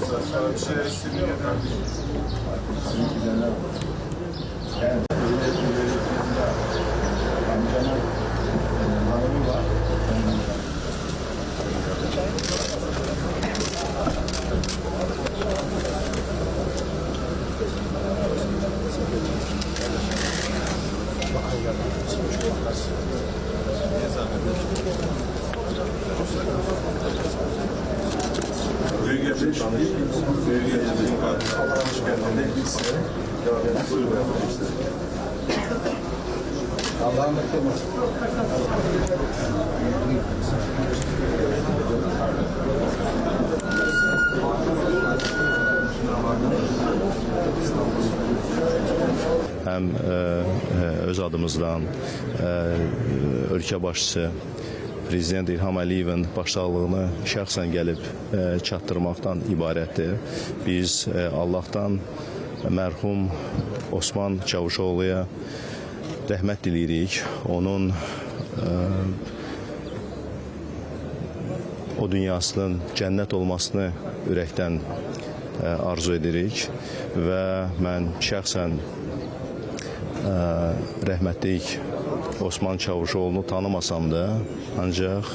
Sonra bir şeyler istediğini kardeşim. Yani amcanın hanımı var. Büyük gerçek tanış. Büyük gerçek hoş geldiniz. Allah'ın da kırmasın. Həm öz adımızdan ölkə başçısı Prezident İlham Əliyevin başsağlığını şəxsən gəlib çatdırmaqdan ibarətdir. Biz Allahdan mərhum Osman Çavuşoğluya rəhmət diləyirik. Onun o dünyasının cənnət olmasını ürəkdən arzu edirik və mən şəxsən rəhmətlik Osman Çavuşoğlu'nu tanımasam da, ancaq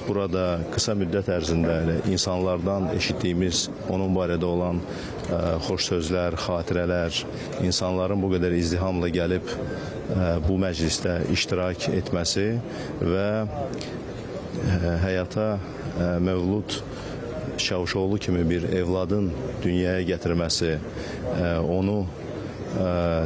burada qısa müddət ərzində insanlardan eşitdiyimiz onun barədə olan xoş sözlər, xatirələr, insanların bu qədər izdihamla gəlib bu məclisdə iştirak etməsi və həyata Mövlud Çavuşoğlu kimi bir evladın dünyaya gətirməsi, onu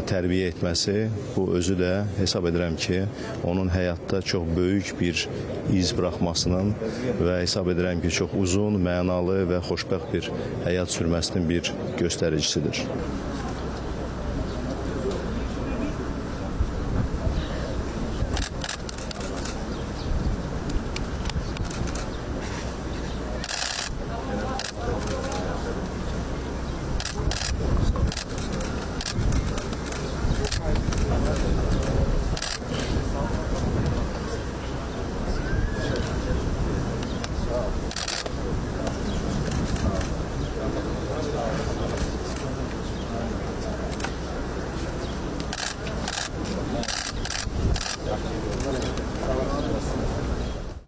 tərbiyə etməsi, bu özü də hesab edirəm ki, onun həyatda çox böyük bir iz buraxmasının və hesab edirəm ki, çox uzun, mənalı və xoşbəxt bir həyat sürməsinin bir göstəricisidir.